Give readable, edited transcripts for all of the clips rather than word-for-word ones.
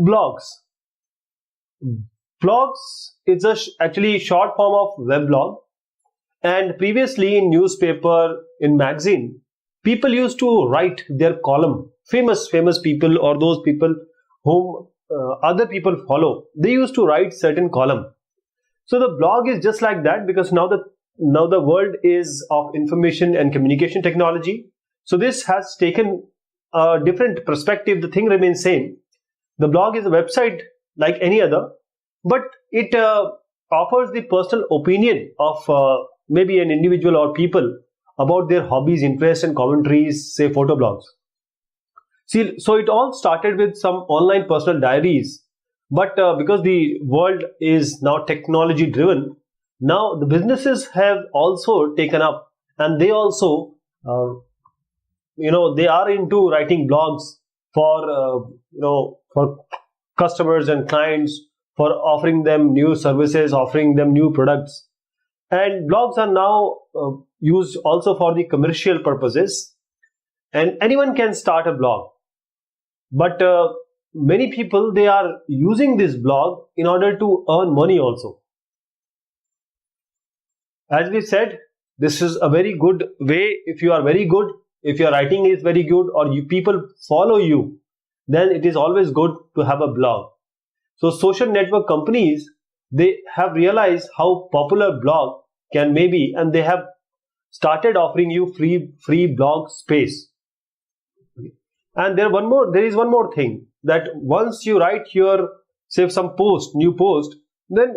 Blogs. Blogs is actually short form of weblog. And previously in newspaper, in magazine, people used to write their column. Famous people or those people whom other people follow, they used to write certain column. So the blog is just like that, because now the world is of information and communication technology. So this has taken a different perspective. The thing remains same. The blog is a website like any other, but it offers the personal opinion of maybe an individual or people about their hobbies, interests and commentaries, say photo blogs. See, so it all started with some online personal diaries, but because the world is now technology driven, now the businesses have also taken up, and they also they are into writing blogs for for customers and clients, for offering them new services, offering them new products. And blogs are now used also for the commercial purposes, and anyone can start a blog. But many people, they are using this blog in order to earn money also. As we said, this is a very good way. If you are very good, if your writing is very good, or people follow you, then it is always good to have a blog. So social network companies, they have realized how popular blog can maybe, and they have started offering you free blog space. And there is one more thing, that once you write your, say, some new post, then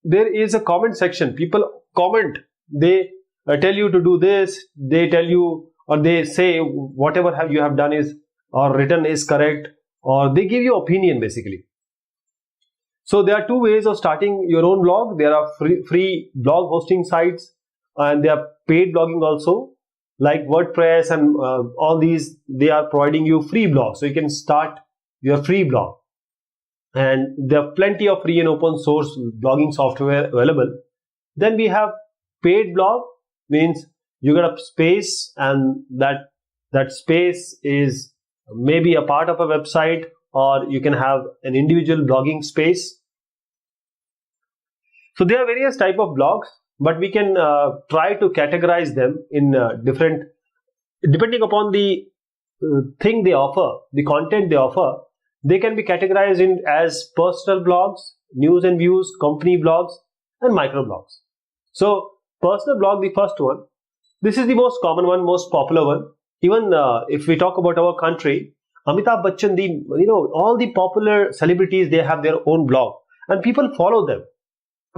there is a comment section. People comment, they tell you to do this, they tell you, or they say whatever you have done is or written is correct, or they give you opinion basically. So there are two ways of starting your own blog. There are free blog hosting sites, and there are paid blogging also, like WordPress and all these. They are providing you free blogs, so you can start your free blog. And there are plenty of free and open source blogging software available. Then we have paid blog, means you get a space, and that space is maybe a part of a website, or you can have an individual blogging space. So there are various type of blogs, but we can try to categorize them in different, depending upon the thing they offer, the content they offer. They can be categorized in as personal blogs, news and views, company blogs, and micro blogs. So personal blog, the first one, this is the most common one, most popular one. Even if we talk about our country, Amitabh Bachchan, all the popular celebrities, they have their own blog, and people follow them.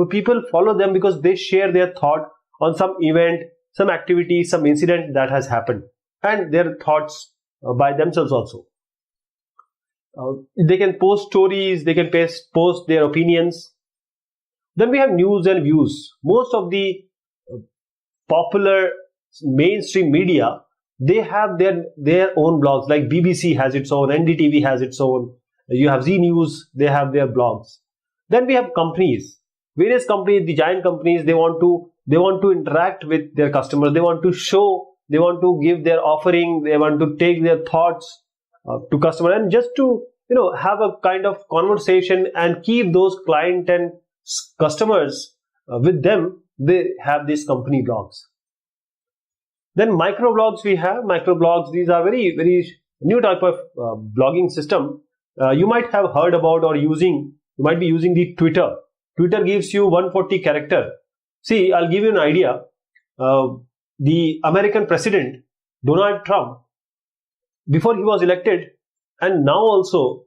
People follow them because they share their thought on some event, some activity, some incident that has happened, and their thoughts by themselves also. They can post stories, they can post their opinions. Then we have news and views. Most of the popular mainstream media, they have their own blogs, like BBC has its own, NDTV has its own, you have Z News, they have their blogs. Then we have companies. Various companies, the giant companies, they want to interact with their customers. They want to show, they want to give their offering, they want to take their thoughts to customer, and just to have a kind of conversation and keep those client and customers with them. They have these company blogs. Then microblogs, we have microblogs. These are very, very new type of blogging system. You might have heard about or you might be using the Twitter. Twitter gives you 140 character. See, I'll give you an idea. The American president, Donald Trump, before he was elected, and now also,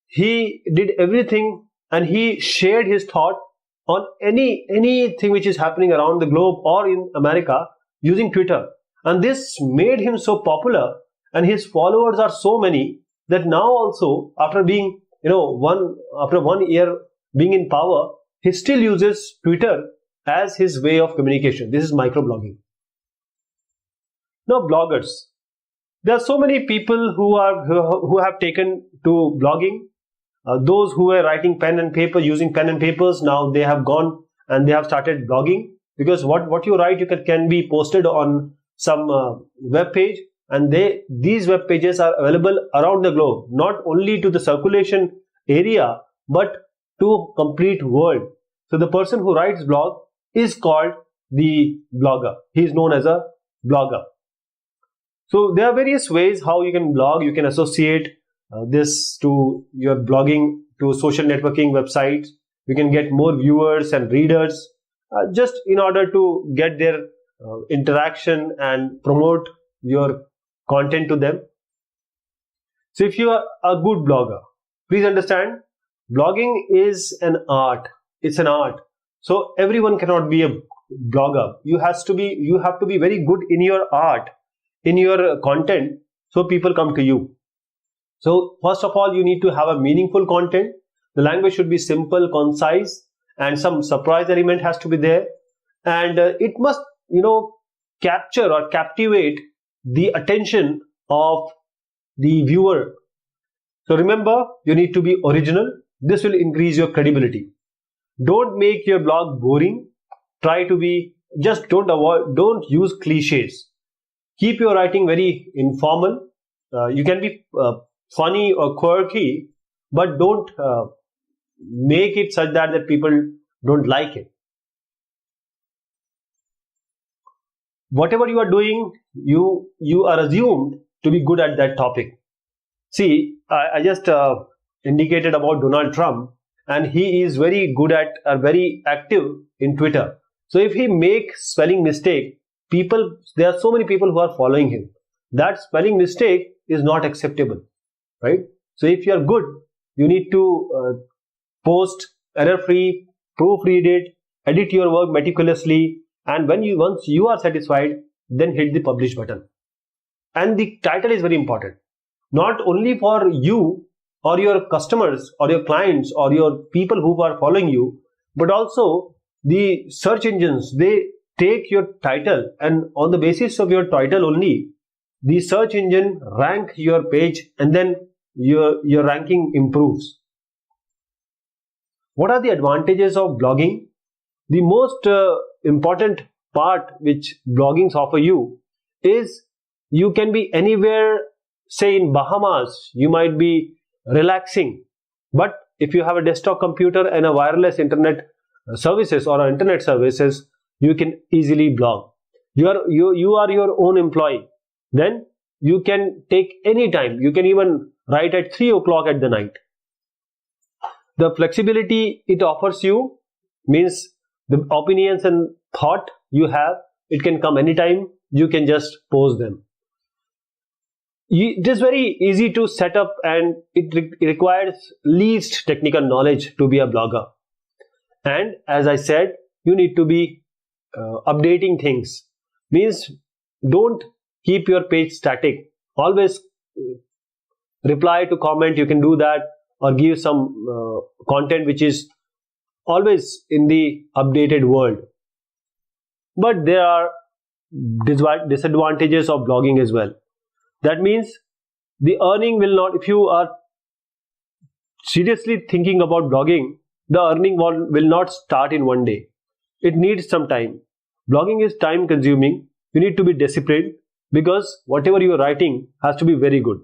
he did everything, and he shared his thought on anything which is happening around the globe or in America using Twitter. And this made him so popular, and his followers are so many that now also, after being, after 1 year being in power, he still uses Twitter as his way of communication. This is microblogging. Now, bloggers. There are so many people who have taken to blogging. Those who were writing pen and paper, using pen and papers, now they have gone and they have started blogging, because what you write can be posted on some web page, and these web pages are available around the globe, not only to the circulation area, but to complete world. So the person who writes blog is called the blogger. He is known as a blogger. So there are various ways how you can blog. You can associate this to your blogging, to social networking websites. You can get more viewers and readers just in order to get their interaction and promote your content to them. So if you are a good blogger, please understand, blogging is an art. It's an art. So everyone cannot be a blogger. You have to be very good in your art, in your content, so people come to you. So first of all, you need to have a meaningful content. The language should be simple, concise, and some surprise element has to be there. And it must, capture or captivate the attention of the viewer. So remember, you need to be original. This will increase your credibility. Don't make your blog boring. Try to be, don't use cliches. Keep your writing very informal. You can be funny or quirky, but don't make it such that people don't like it. Whatever you are doing, you are assumed to be good at that topic. See, I just indicated about Donald Trump, and he is very good at, very active in Twitter. So if he makes spelling mistake, there are so many people who are following him. That spelling mistake is not acceptable, right? So if you are good, you need to post error-free, proofread it, edit your work meticulously, and once you are satisfied, then hit the publish button. And the title is very important, not only for you or your customers or your clients or your people who are following you, but also the search engines. They take your title, and on the basis of your title only, the search engine rank your page, and then your ranking improves. What are the advantages of blogging? The most important part which bloggings offer you is you can be anywhere. Say in Bahamas, you might be relaxing, but if you have a desktop computer and a wireless internet services or internet services, you can easily blog. You are your own employee. Then you can take any time. You can even write at 3 o'clock at the night. The flexibility it offers you means the opinions and thought you have, it can come anytime. You can just post them. It is very easy to set up, and it requires least technical knowledge to be a blogger. And as I said, you need to be updating things. Means don't keep your page static. Always reply to comment. You can do that, or give some content which is always in the updated world. But there are disadvantages of blogging as well. That means the earning will not, if you are seriously thinking about blogging, the earning will not start in one day. It needs some time. Blogging is time consuming. You need to be disciplined, because whatever you are writing has to be very good.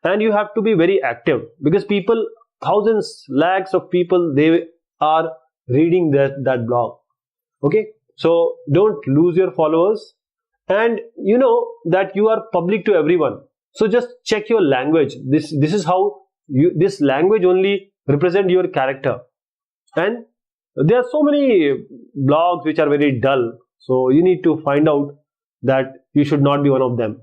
And you have to be very active, because people, thousands, lakhs of people, they are reading that blog. Okay, so don't lose your followers. And you know that you are public to everyone. So just check your language. This is how this language only represent your character. And there are so many blogs which are very dull. So you need to find out that you should not be one of them.